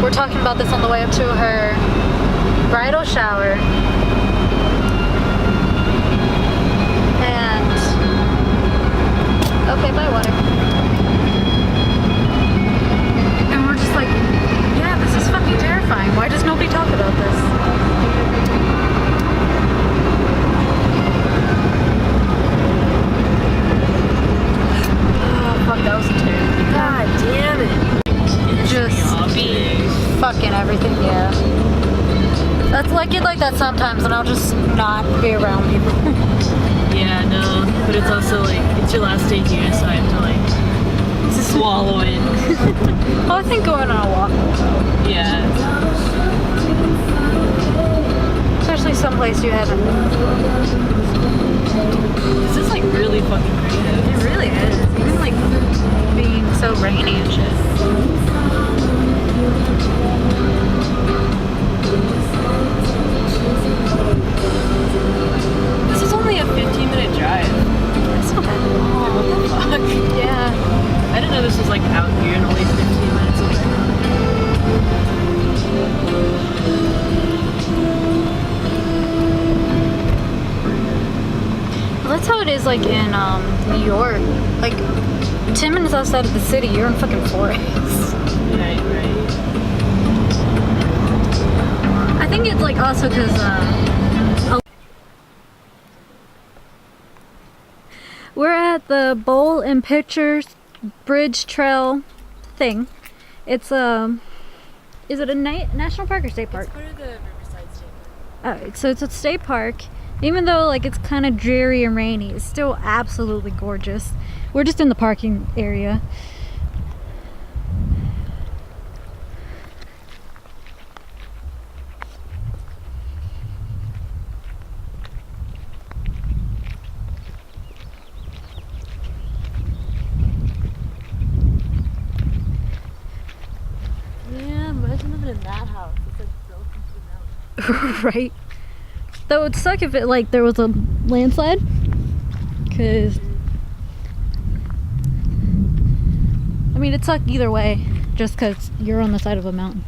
We're talking about this on the way up to her bridal shower. And okay, bye water. And we're just like, yeah, this is fucking terrifying. Why does nobody talk about this? Oh fuck, that was terrible. God damn it. Just fucking everything, yeah. That's like it like that sometimes, and I'll just not be around people. Yeah, no, but it's also like, it's your last day here, so I have to like swallow it. Oh, I think going on a walk. Yeah. Especially someplace you haven't been. This is like really fucking creative. It really is. Even like being so rainy and shit. This is only a 15-minute drive. That's not that long. What the fuck? Yeah. I didn't know this was like out here and only 15 minutes away. Well, that's how it is like in New York. Like 10 minutes outside of the city, you're in fucking forest. Right, right. I think it's like also because we're at the Bowl and Pictures Bridge Trail thing. It's is it a national park or state park? It's part of the Riverside State Park. Alright, so it's a state park. Even though like it's kind of dreary and rainy, it's still absolutely gorgeous. We're just in the parking area. Yeah, imagine living in that house. It's like built into the mountain. Right? That would suck if it like there was a landslide. Cause I mean it'd suck either way, just cause you're on the side of a mountain.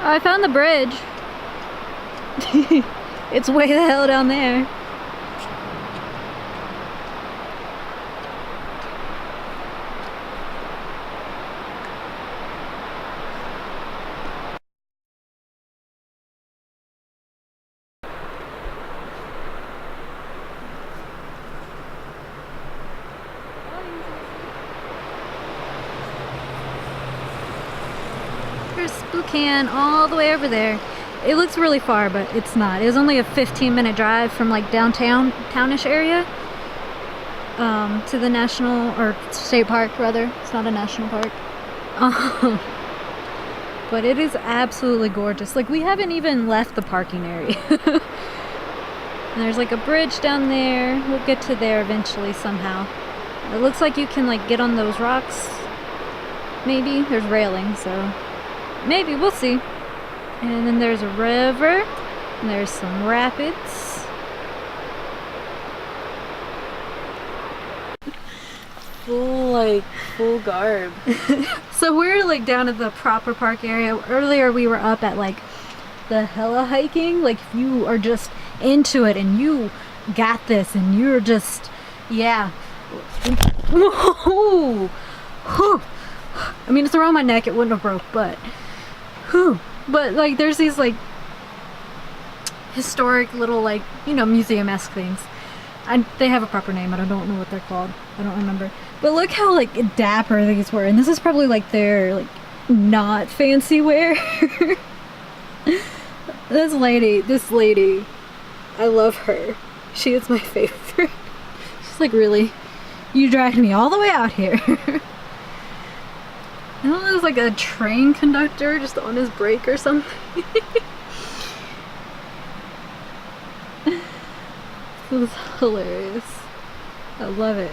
I found the bridge. It's way the hell down there. There's Spokane all the way over there. It looks really far, but it's not. It was only a 15-minute drive from like downtown, townish area, to the national or state park rather. It's not a national park. But it is absolutely gorgeous. Like we haven't even left the parking area. And there's like a bridge down there. We'll get to there eventually somehow. It looks like you can like get on those rocks. Maybe there's railing, so maybe we'll see. And then there's a river, and there's some rapids. Full garb. So we're like down at the proper park area. Earlier we were up at like the hella hiking. Like if you are just into it and you got this and you're just, yeah. Whoa. I mean, it's around my neck, it wouldn't have broke, but whew. But like there's these like historic little like, you know, museum-esque things. They have a proper name, but I don't know what they're called. I don't remember. But look how like dapper these were, and this is probably like their like not fancy wear. This lady, I love her. She is my favorite. She's like, really? You dragged me all the way out here. I don't know, it was like a train conductor just on his break or something. This is hilarious. I love it.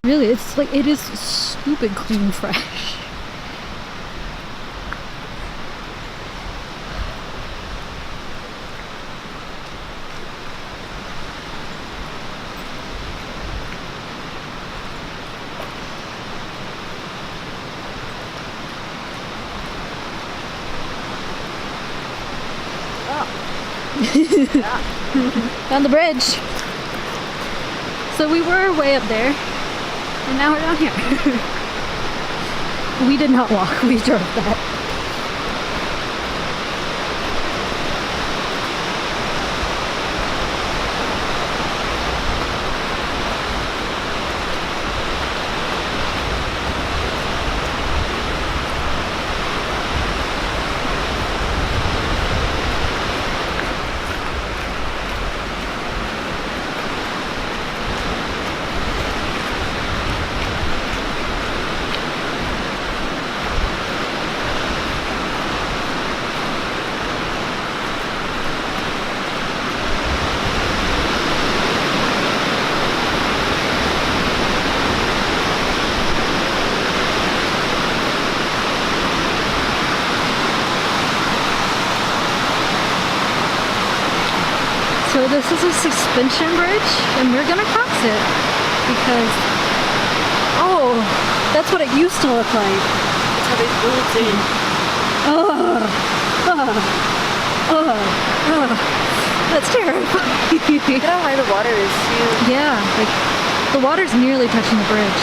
Really, it's like, it is stupid clean fresh. Down the bridge. So we were way up there, and now we're down here. We did not walk, we drove that. So this is a suspension bridge, and we're gonna cross it because, oh, that's what it used to look like. That's how they built it. That's terrifying. Look at how high the water is too. Yeah, like the water's nearly touching the bridge.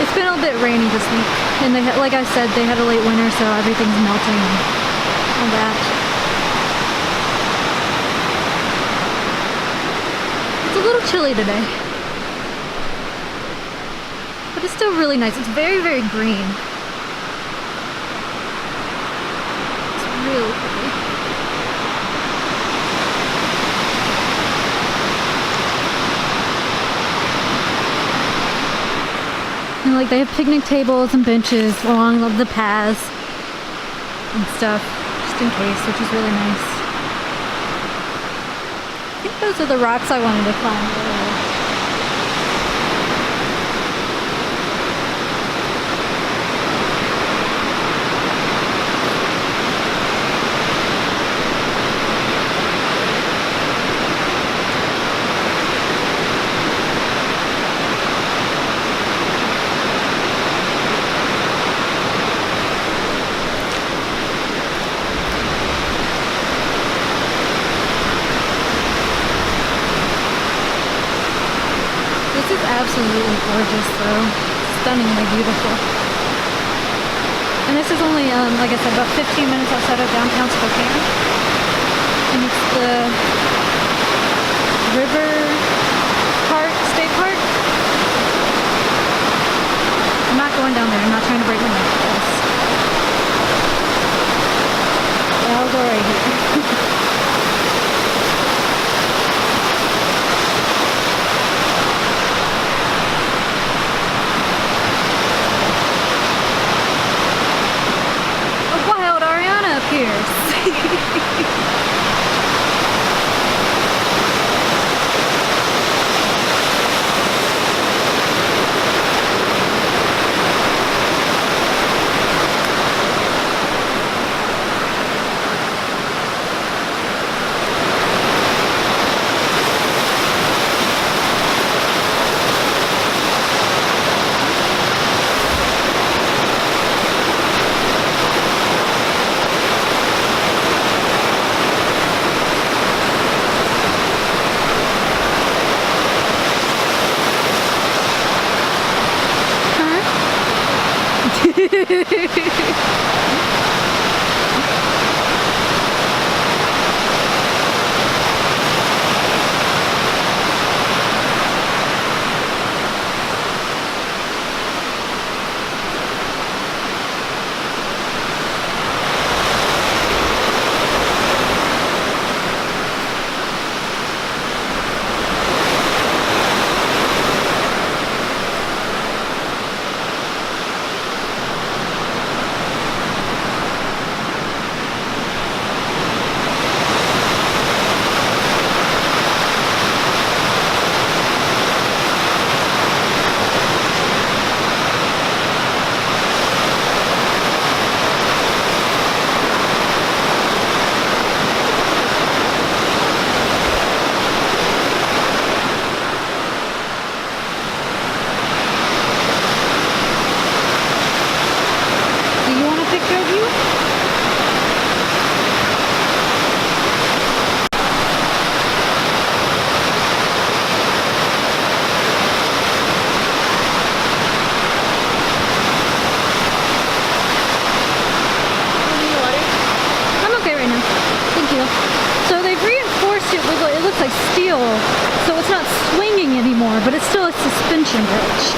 It's been a bit rainy this week, and they like I said, they had a late winter, so everything's melting and all that. It's a little chilly today, but it's still really nice. It's very, very green. It's really pretty. And like they have picnic tables and benches along the paths and stuff, just in case, which is really nice. I think those are the rocks I wanted to climb earlier. This is absolutely gorgeous though. Stunningly beautiful. And this is only, like I said, about 15 minutes outside of downtown Spokane. And it's the River Park State Park. I'm not going down there. I'm not trying to break my neck with this. Yeah, I'll go right here. Do you want a picture of you? I'm okay right now. Thank you. So they've reinforced it with, it looks like steel, so it's not swinging anymore, but it's still a suspension bridge.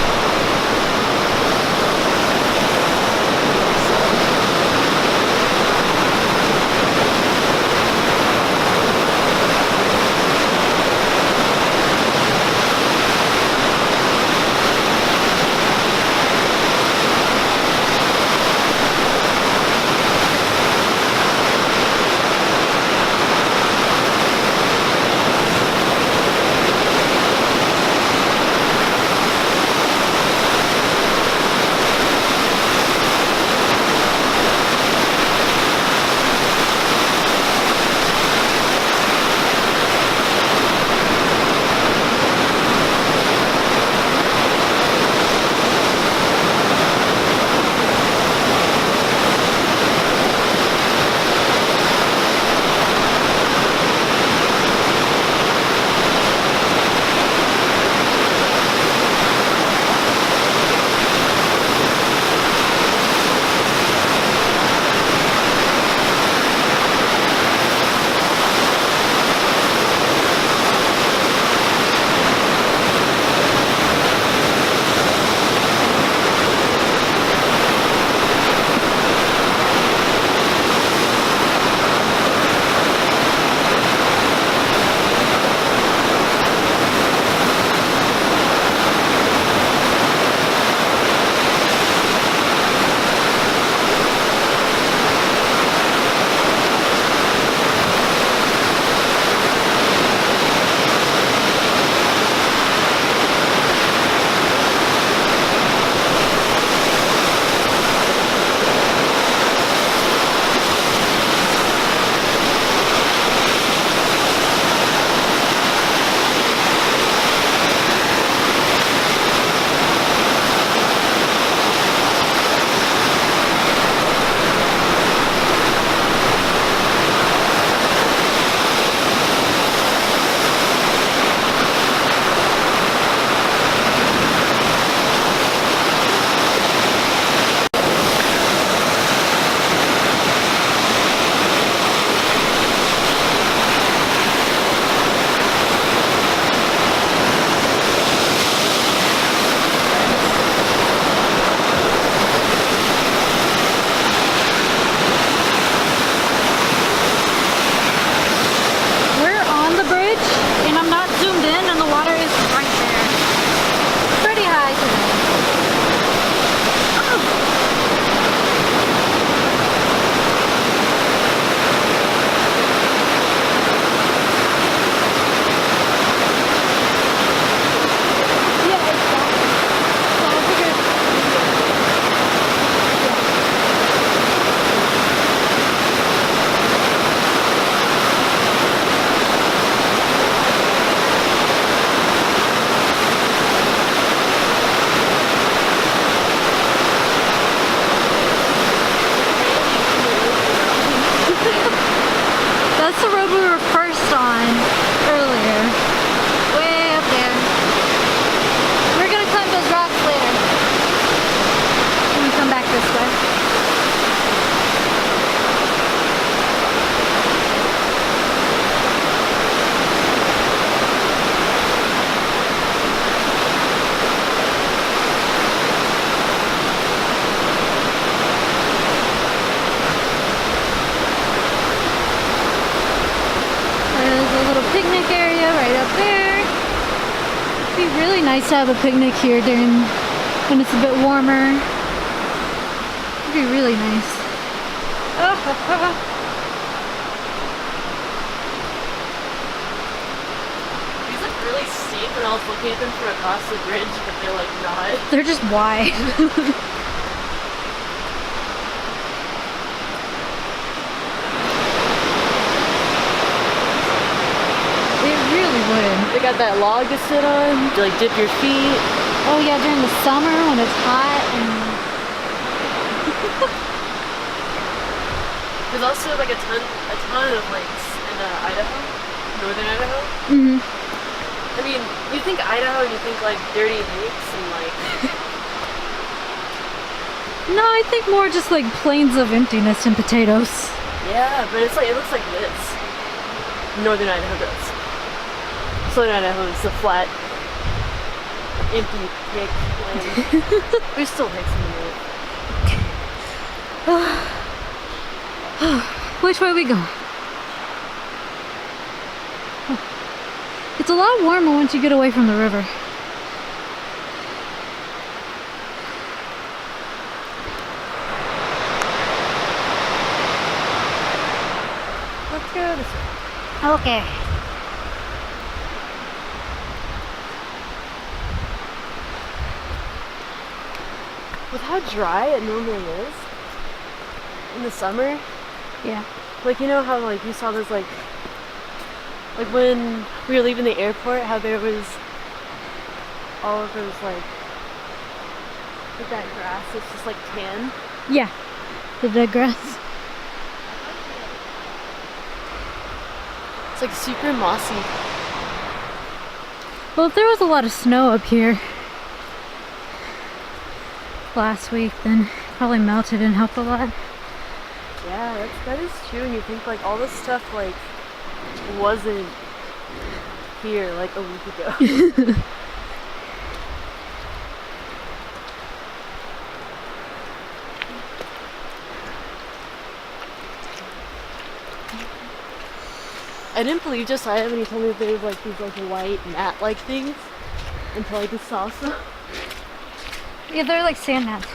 be nice to have a picnic here during when it's a bit warmer. It'd be really nice. These look really steep, and I was looking at them from across the bridge, but they're like not. They're just wide. It really would. They got that log to sit on, to like dip your feet. Oh yeah, during the summer when it's hot and There's also like a ton of lakes in Idaho, northern Idaho. mm-hmm. I mean, you think Idaho and you think like dirty lakes and like. No, I think more just like plains of emptiness and potatoes. Yeah, but it's like it looks like this. Northern Idaho does. Southern Idaho is the flat, empty pig land. There's still hicks in the Which way we go? It's a lot warmer once you get away from the river. Let's go this way. Okay. With how dry it normally is in the summer, Yeah. like you know how like you saw those like when we were leaving the airport, how there was all of those like that grass that's just like tan. Yeah. The dead grass. It's like super mossy. Well, if there was a lot of snow up here last week, then probably melted and helped a lot. Yeah, that is true. And you think like all this stuff like wasn't here like a week ago. I didn't believe Josiah when he told me that there was like these like white mat-like things until I just saw some. Yeah, they're like sand gnats.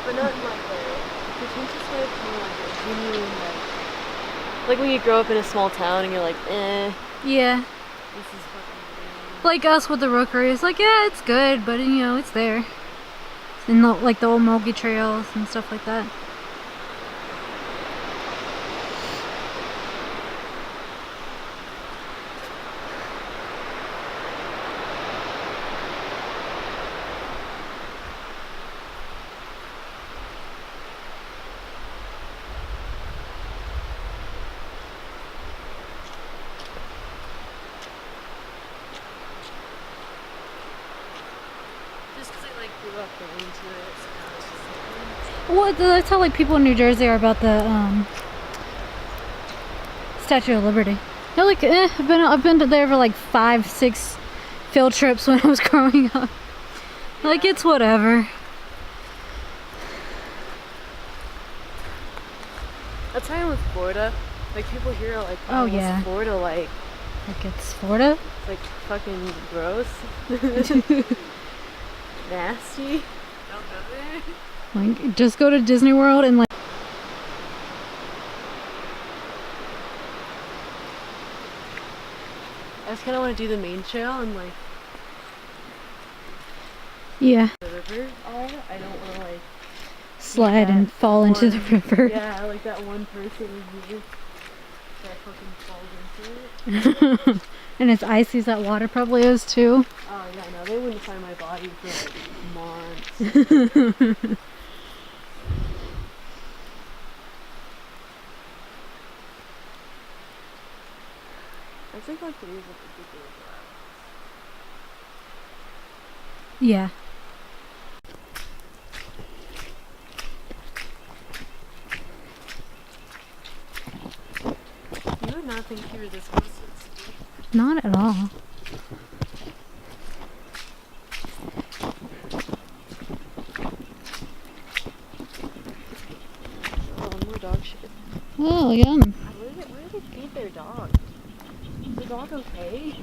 But not in like the pretentious way, more like a genuine like when you grow up in a small town and you're like, Yeah. this is fucking Like us with the rookery. It's like, yeah, it's good, but you know, it's there. And like the old Mulgi trails and stuff like that. just because I like grew up into it, so now it's just like, Well, that's how like people in New Jersey are about the Statue of Liberty. They're like, I've been to there for like 5, 6 field trips when I was growing up. Like it's whatever. that's how I am with Florida. Like people here are like, Oh, what's yeah. Florida like? Like it's Florida. It's like fucking gross. Nasty. Don't go there. Like just go to Disney World and like. I just kind of want to do the main trail and like Yeah. the river. I don't want to like Slide and fall into the river. Yeah, like that one person in here that fucking falls into it. And it's icy as that water probably is too. Oh yeah, no, they wouldn't find my body for like months. I think like the music would be good. Yeah. You would not think you were this close to the city. Not at all. Oh, more dog shit. Oh, yum. Where did they feed their dog? Is the dog okay?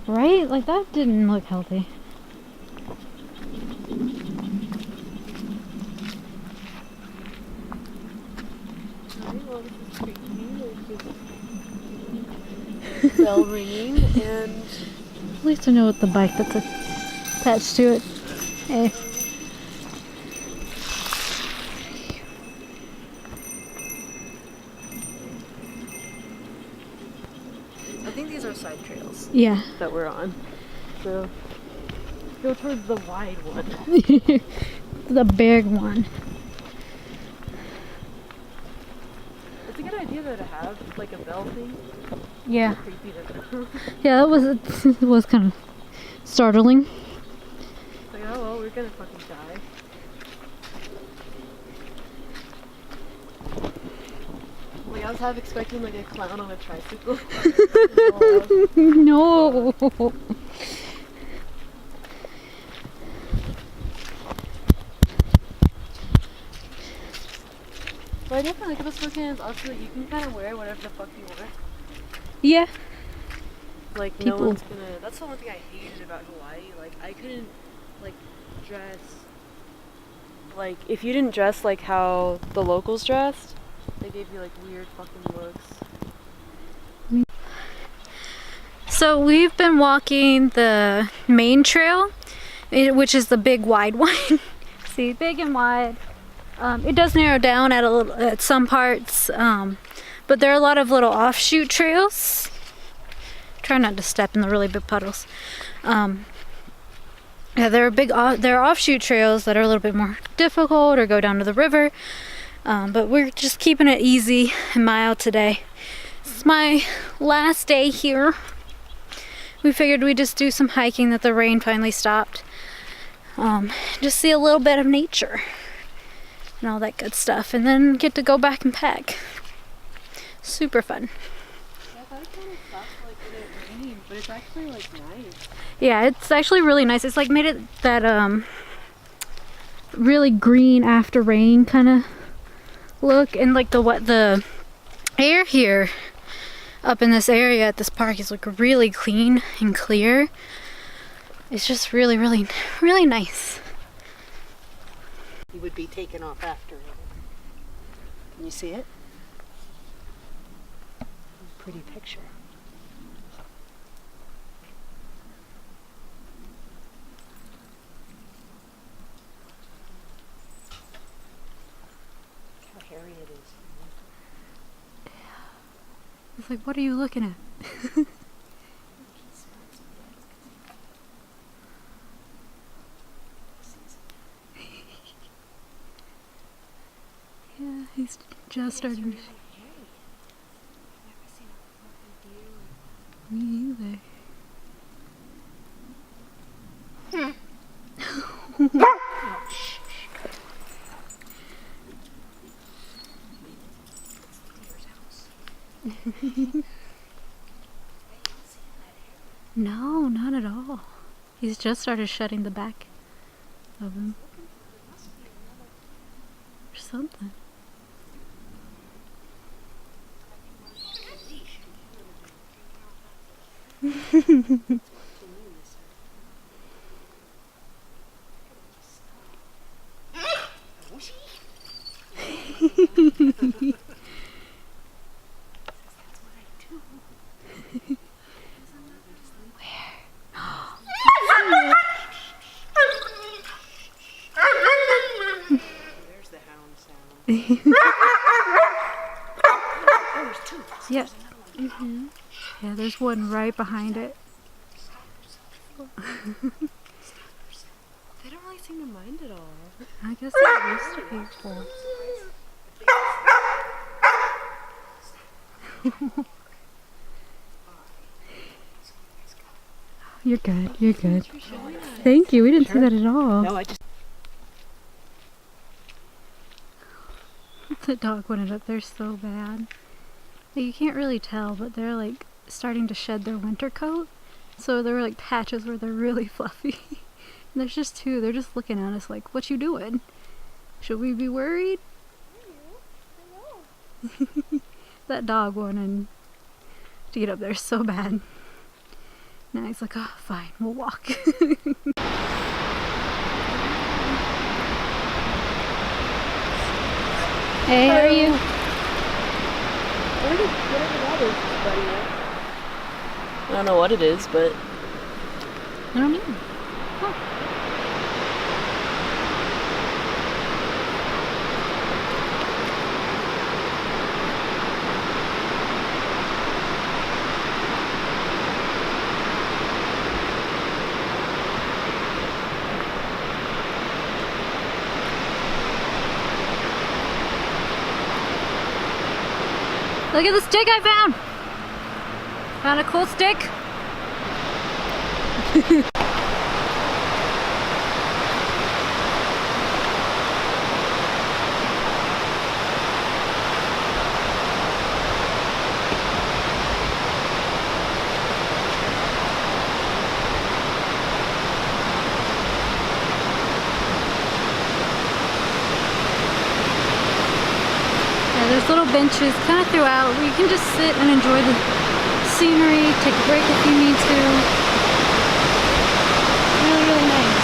Right? Like, that didn't look healthy. Alright, well, this is creepy. There's just bell ringing, and At least I know what the bike that's attached to it. Hey. I think these are side trails Yeah. that we're on. So, go towards the wide one. The big one. It's a good idea though to have like a bell thing. Yeah. Creepy though. Yeah, that was, it was kind of startling. Like, oh well, we're gonna fucking die. Like, I was half expecting like a clown on a tricycle. No. But I definitely like about Spokane is also that you can kind of wear whatever the fuck you want. Yeah. Like, People- no one's gonna. That's the one thing I hated about Hawaii. Like, I couldn't, like, dress. Like, if you didn't dress like how the locals dressed, they gave you like weird fucking looks. So we've been walking the main trail, which is the big wide one. See, big and wide. It does narrow down at some parts, but there are a lot of little offshoot trails. Try not to step in the really big puddles. Yeah, there are offshoot trails that are a little bit more difficult or go down to the river, but we're just keeping it easy and mild today. It's my last day here. We figured we'd just do some hiking that the rain finally stopped. Just see a little bit of nature and all that good stuff, and then get to go back and pack. Super fun. Yeah, I thought it kind of sucked like when it rained, but it's actually like nice. Yeah, it's actually really nice. It's like made it that really green after rain kind of look, and like the air here up in this area at this park is like really clean and clear. It's just really, really, really nice. He would be taken off after it. Can you see it? Pretty picture. Look how hairy it is. It's like, what are you looking at? Yeah, he's just starting. Me either. No, not at all. He's just started shutting the back of him. Or something. There's the hound sound. Oh, there's two. Yeah. Yeah, there's one right behind it. They don't really seem to mind at all. I guess they're used to people. you're good. You're good. Thank you. We didn't see that at all. No, I just. The dog wanted up there so bad. Like, you can't really tell, but they're like starting to shed their winter coat. So there were like patches where they're really fluffy. And there's just two. They're just looking at us like, what you doing? Should we be worried? That dog wanted to get up there so bad. Now he's like, oh, fine, we'll walk. Hey, how are you? Whatever that is, buddy. I don't know what it is, but I don't know. Huh. Look at the stick I found! Found a cool stick. There's little benches kind of throughout where you can just sit and enjoy the scenery, take a break if you need to. Really, really nice.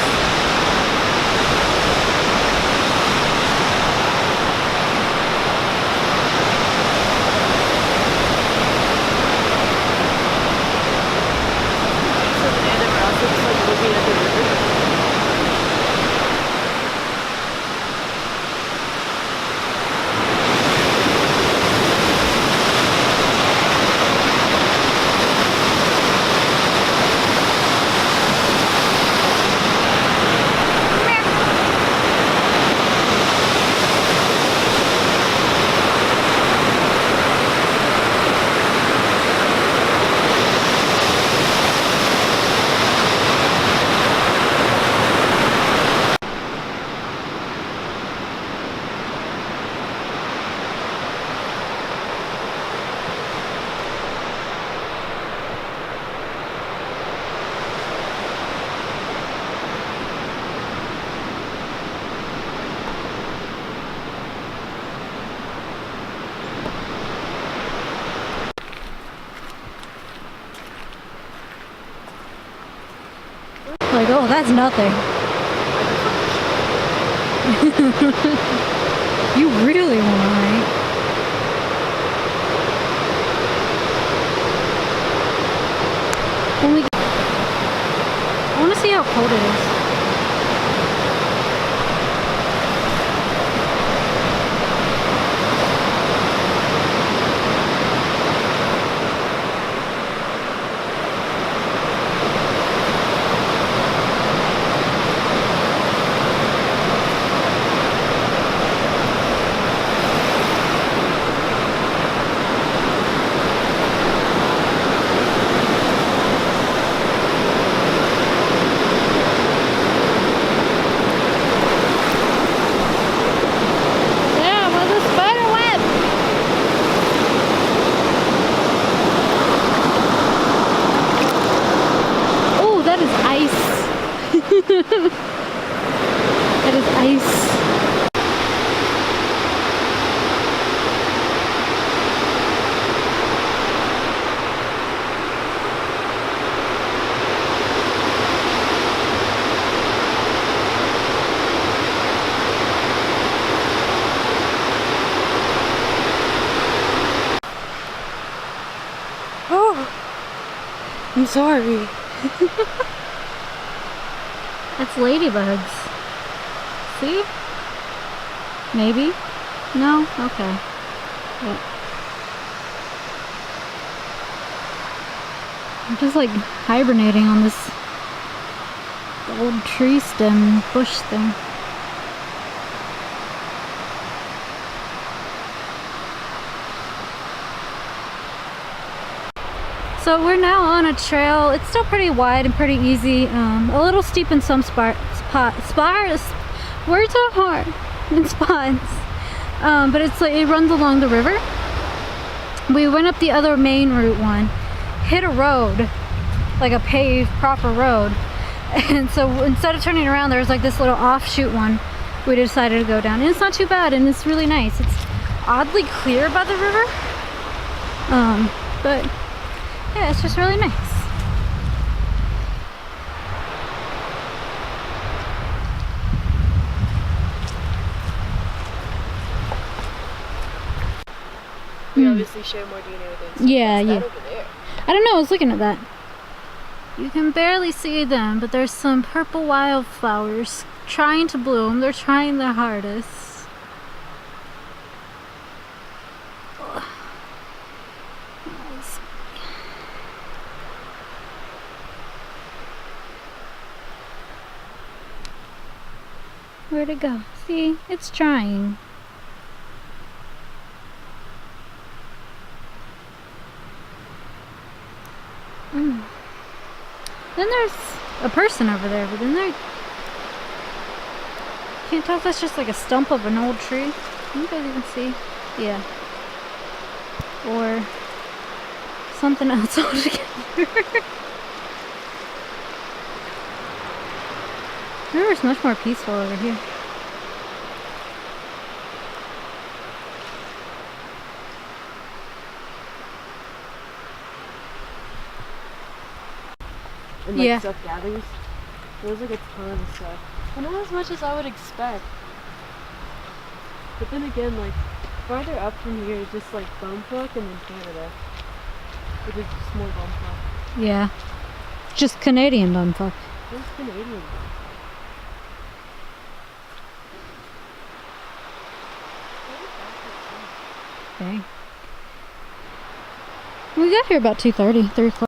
Like, oh, that's nothing. You really want to, right? When we get... I want to see how cold it is. That is ice. Oh, I'm sorry. That's ladybugs. See? Maybe? No? Okay. Yeah. I'm just like hibernating on this old tree stem bush thing. So we're now on a trail. It's still pretty wide and pretty easy. A little steep in some words are hard in spots. But it's like it runs along the river. We went up the other main route one, hit a road, like a paved proper road. And so instead of turning around, there's like this little offshoot one we decided to go down. And it's not too bad, and it's really nice. It's oddly clear by the river. But yeah, it's just really nice. We obviously share more DNA with it. Yeah, yeah. That over there? I don't know, I was looking at that. You can barely see them, but there's some purple wildflowers trying to bloom. They're trying their hardest. Where'd it go? See, it's trying. Then there's a person over there, but then there... Can't tell if that's just like a stump of an old tree. Can you guys even see? Yeah. Or something else altogether. The river's much more peaceful over here. And like Yeah. stuff gathers. There's like a ton of stuff. And not as much as I would expect. But then again, like farther up from here is just like bumfuck and then Canada. Which is just more bumfuck. Yeah. Just Canadian bumfuck. Where's Canadian? Dang. We got here about 2:30, 3 o'clock.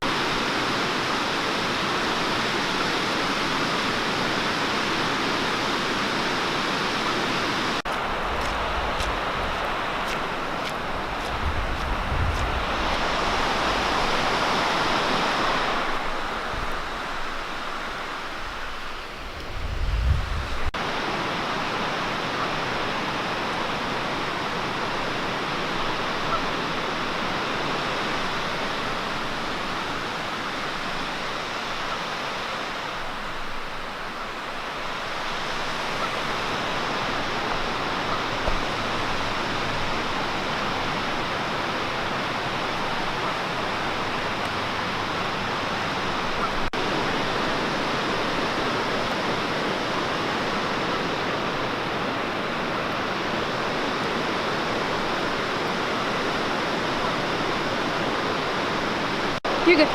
You're good.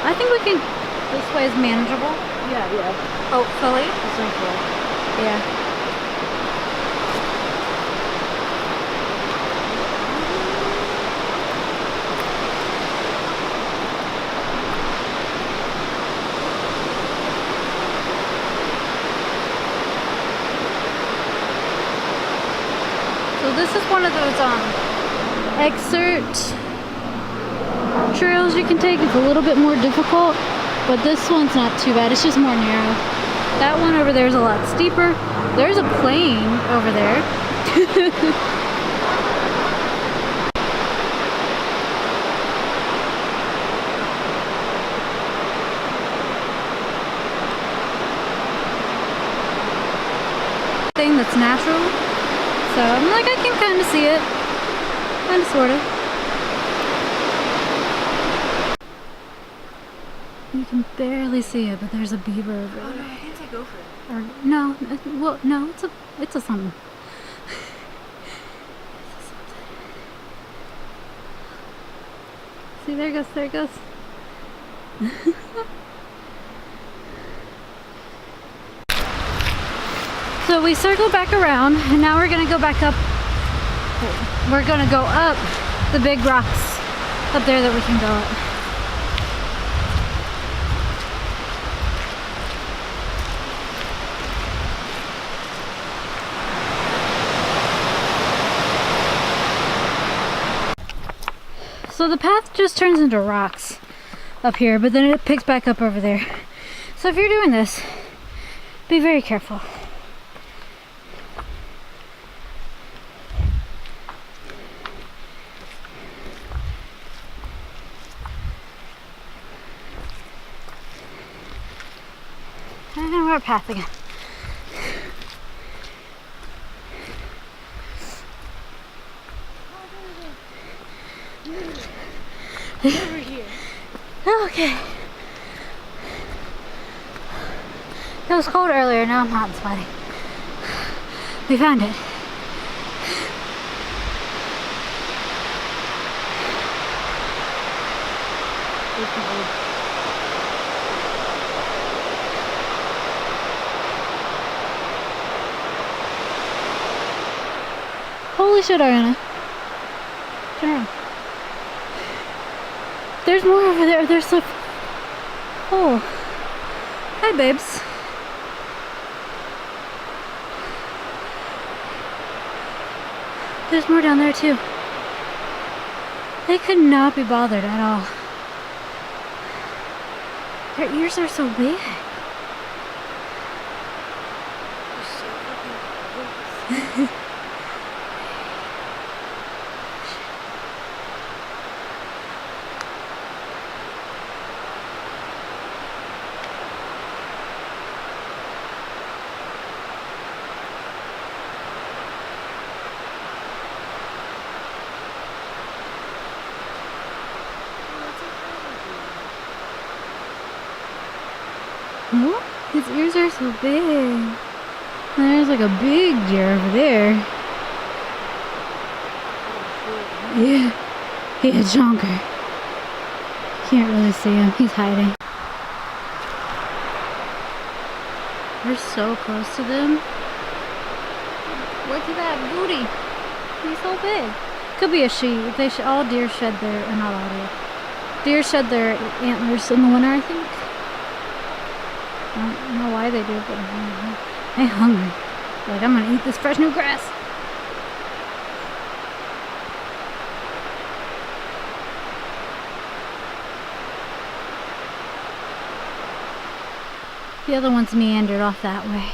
I think we can. This way is manageable. Yeah, yeah. Hopefully. It's like cool. Yeah. So this is one of those excerpt trails you can take. It's a little bit more difficult, but this one's not too bad. It's just more narrow. That one over there is a lot steeper. There's a plane over there. Thing that's natural. So I'm like, I can kind of see it. Kind of, sort of. You can barely see it, but there's a beaver over there. Oh no, I can't take over it. Or no, well, no, it's a something. See, there it goes. So we circled back around, and now we're gonna go back up. We're gonna go up the big rocks up there that we can go up. So the path just turns into rocks. up here, but then it picks back up over there. So if you're doing this, be very careful. I'm gonna wear a path again. Over here. Okay. It was cold earlier, now I'm hot and sweaty. We found it. Holy shit, Ariana. Turn around. There's more over there. There's like... Oh. Hi, babes. There's more down there, too. They could not be bothered at all. Their ears are so big. Oh, his ears are so big. And there's like a big deer over there. Yeah, a jonker. Can't really see him. He's hiding. We're so close to them. Look at that booty. He's so big. Could be a sheep. They all deer shed their, or not all deer. Deer shed their antlers in the winter, I think. I don't know why they do, but I'm hungry. Like, I'm gonna eat this fresh new grass. The other one's meandered off that way.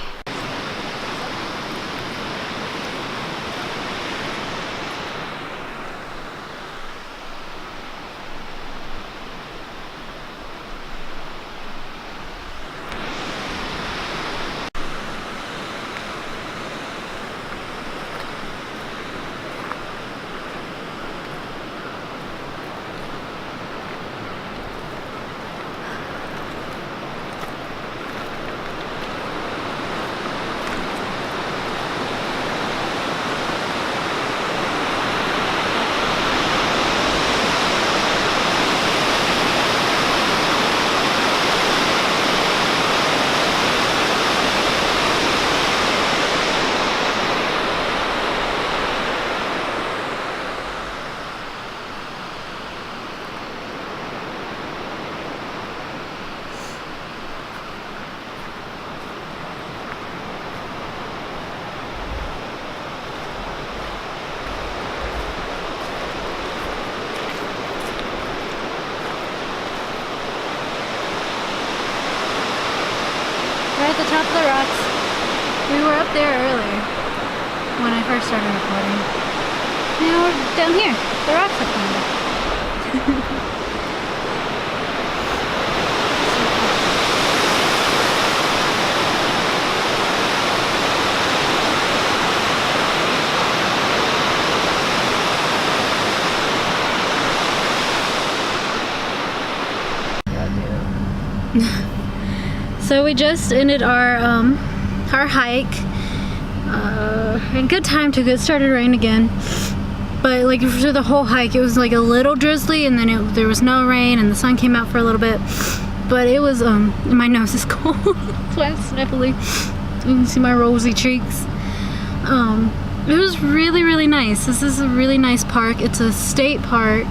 We're at the top of the rocks. We were up there earlier when I first started recording. Now we're down here. The rocks are climbing. So we just ended our hike. In good time too, 'cause it started raining again. But like for the whole hike, it was like a little drizzly, and then there was no rain, and the sun came out for a little bit. But it was my nose is cold, that's why I'm sniffly. You can see my rosy cheeks. It was really, really nice. This is a really nice park. It's a state park,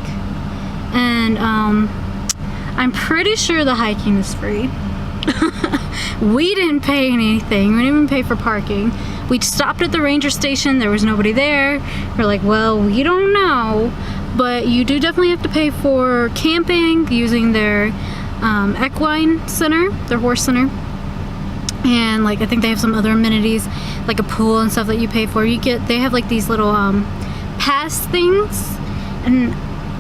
and I'm pretty sure the hiking is free. We didn't pay anything. We didn't even pay for parking. We stopped at the ranger station. There was nobody there. We're like, well, we don't know. But you do definitely have to pay for camping using their equine center, their horse center. And like I think they have some other amenities like a pool and stuff that you pay for. They have like these little pass things, and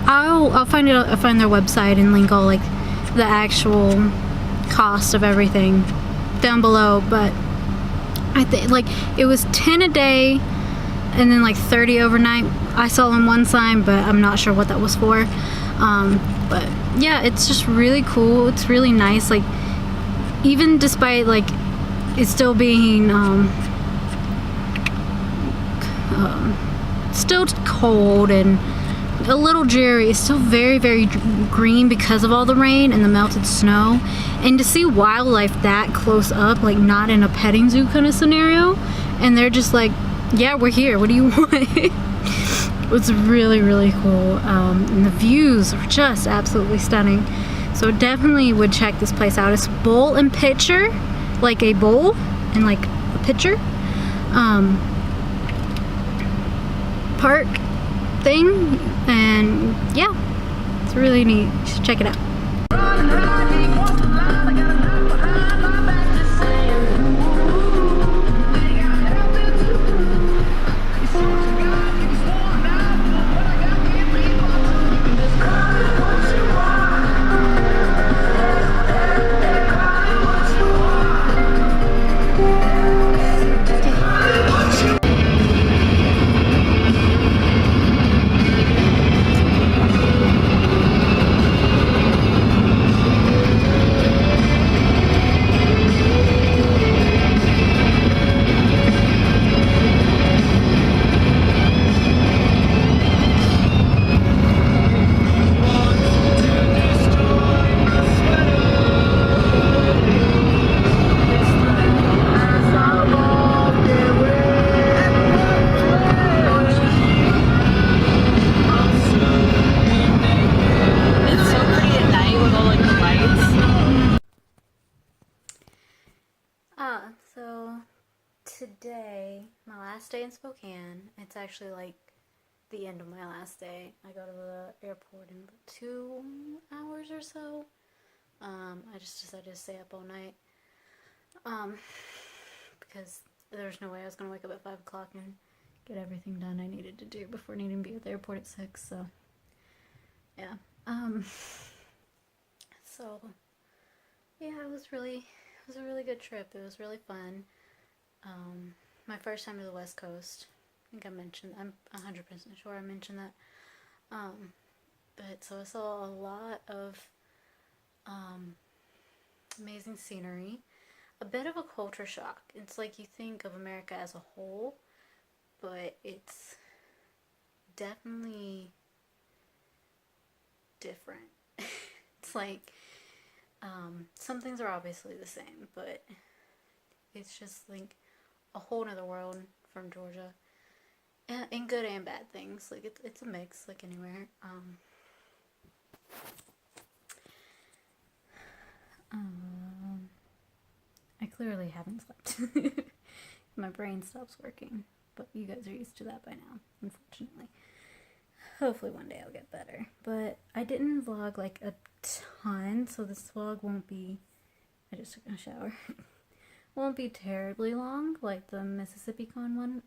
I'll find their website and link all like the actual cost of everything down below. But I think like it was 10 a day and then like 30 overnight. I saw on one sign, but I'm not sure what that was for. But yeah, it's just really cool. It's really nice. Like even despite like it still being still cold and a little dreary, it's still very, very green because of all the rain and the melted snow. And to see wildlife that close up, like not in a petting zoo kind of scenario, and they're just like, yeah, we're here, what do you want? It was really, really cool. And the views are just absolutely stunning. So definitely would check this place out. It's bowl and pitcher, like a bowl and like a pitcher park thing, and yeah, it's really neat. You should check it out. So today, my last day in Spokane, it's actually like the end of my last day. I go to the airport in 2 hours or so. I just decided to stay up all night because there's no way I was going to wake up at 5 o'clock and get everything done I needed to do before needing to be at the airport at 6, so yeah. So yeah, it was a really good trip. It was really fun. My first time to the West Coast. I think I mentioned, I'm 100% sure I mentioned that. But so I saw a lot of amazing scenery. A bit of a culture shock. It's like you think of America as a whole, but it's definitely different. It's like some things are obviously the same, but it's just like a whole nother world from Georgia, and good and bad things. Like it's a mix, like anywhere. I clearly haven't slept. My brain stops working, but you guys are used to that by now, unfortunately. Hopefully one day I'll get better. But I didn't vlog like a ton, so this vlog won't be, I just took a shower, won't be terribly long like the Mississippi Con one.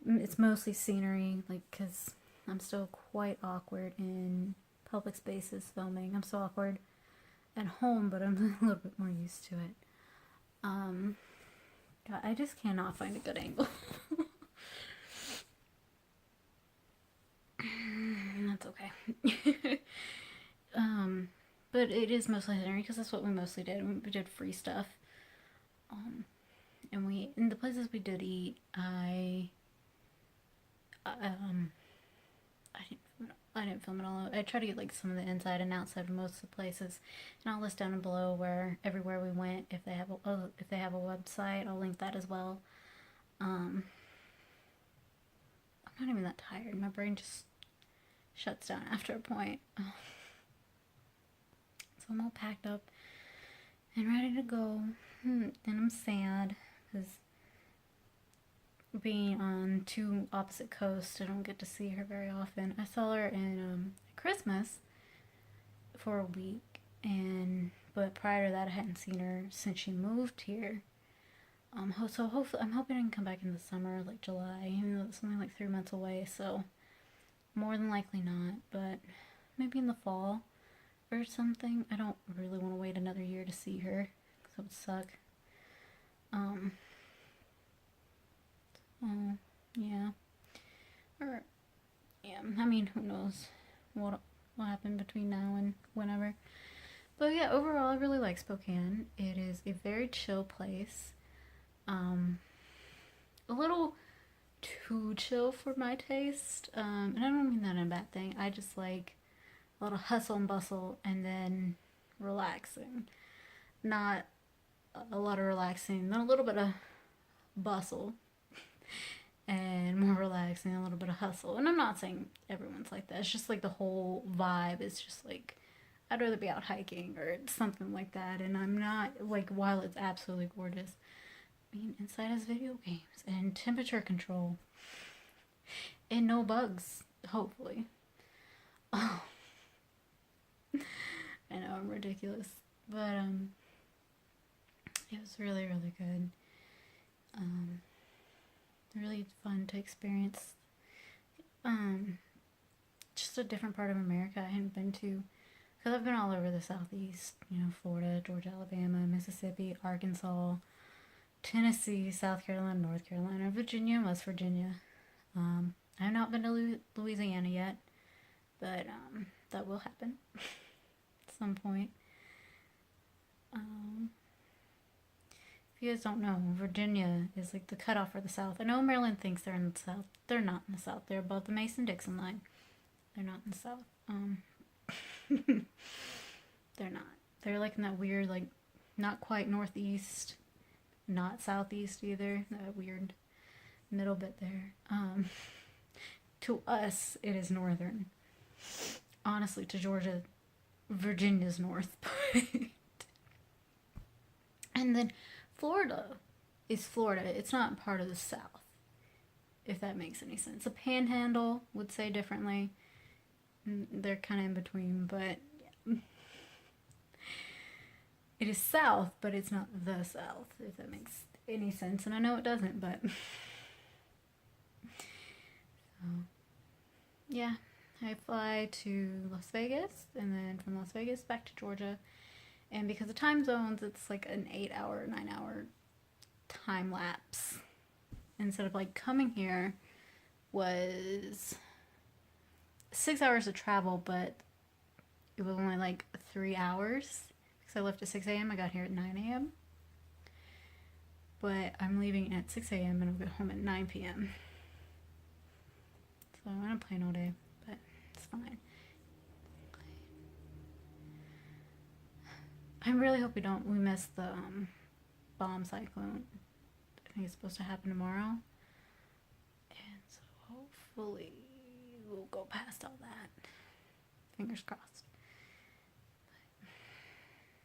It's mostly scenery, like, because I'm still quite awkward in public spaces filming. I'm so awkward at home, but I'm a little bit more used to it. God, I just cannot find a good angle. That's okay. But it is mostly scenery because that's what we mostly did. We did free stuff. And in the places we did eat, I didn't film it all. I tried to get like some of the inside and outside of most of the places, and I'll list down below where everywhere we went. If they have a website, I'll link that as well. I'm not even that tired. My brain just shuts down after a point. So I'm all packed up and ready to go. And I'm sad because being on two opposite coasts, I don't get to see her very often. I saw her in Christmas for a week, but prior to that, I hadn't seen her since she moved here. So hopefully, I'm hoping I can come back in the summer, like July, even though it's something like 3 months away. So more than likely not, but maybe in the fall or something. I don't really want to wait another year to see her, because that would suck. Yeah. Or, yeah, I mean, who knows what happen between now and whenever. But yeah, overall, I really like Spokane. It is a very chill place. A little too chill for my taste. And I don't mean that in a bad thing. I just like a little hustle and bustle and then relaxing. Not a lot of relaxing, then a little bit of bustle and more relaxing, a little bit of hustle. And I'm not saying everyone's like that. It's just like the whole vibe is just like, I'd rather be out hiking or something like that. And I'm not, like, while it's absolutely gorgeous, being inside has video games and temperature control and no bugs, hopefully. Oh, I know I'm ridiculous, but it was really, really good. Really fun to experience. Just a different part of America I hadn't been to, because I've been all over the southeast, Florida, Georgia, Alabama, Mississippi, Arkansas, Tennessee, South Carolina, North Carolina, Virginia, West Virginia. I have not been to Louisiana yet, but that will happen at some point. If you guys don't know, Virginia is like the cutoff for the South. I know Maryland thinks they're in the South. They're not in the South. They're above the Mason-Dixon line. They're not in the South. They're not. They're like in that weird, like, not quite northeast, not southeast either. That weird middle bit there. To us, it is northern. Honestly, to Georgia, Virginia's north. And then Florida is Florida. It's not part of the South, if that makes any sense. The Panhandle would say differently. They're kind of in between, but yeah. It is South, but it's not the South, if that makes any sense. And I know it doesn't, but so, yeah. I fly to Las Vegas, and then from Las Vegas back to Georgia. And because of time zones, it's like an 8-hour, 9-hour time lapse. Instead of like coming here was 6 hours of travel, but it was only like 3 hours. Because I left at 6 a.m. I got here at 9 a.m. But I'm leaving at 6 a.m. and I'll get home at 9 p.m. So I'm on a plane all day, but it's fine. I really hope we miss the bomb cyclone. I think it's supposed to happen tomorrow. And so hopefully we'll go past all that. Fingers crossed.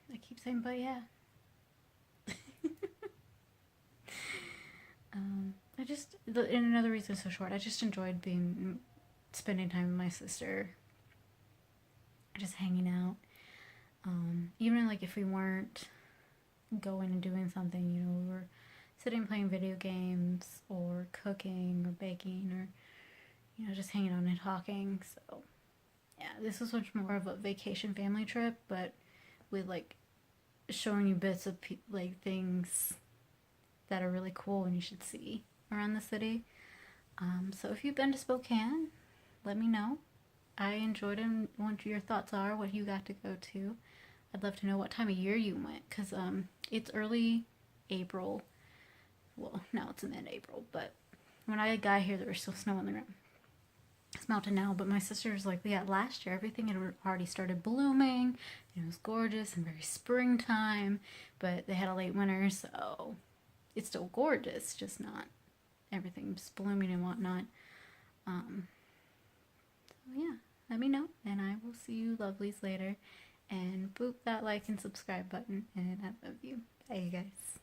But I keep saying, but yeah. And another reason it's so short, I just enjoyed spending time with my sister. Just hanging out. Even like if we weren't going and doing something, we were sitting playing video games or cooking or baking or just hanging out and talking. So yeah, this was much more of a vacation family trip, but with like showing you bits of like things that are really cool and you should see around the city. So if you've been to Spokane, let me know. I enjoyed it and what your thoughts are, what you got to go to. I'd love to know what time of year you went, because it's early April. Well, now it's mid-April, but when I got here, there was still snow on the ground. It's melting now, but my sister was like, yeah, last year everything had already started blooming. It was gorgeous and very springtime, but they had a late winter, so it's still gorgeous, just not everything's blooming and whatnot. So yeah, let me know, and I will see you lovelies later. And boop that like and subscribe button, and I love you. Bye, you guys.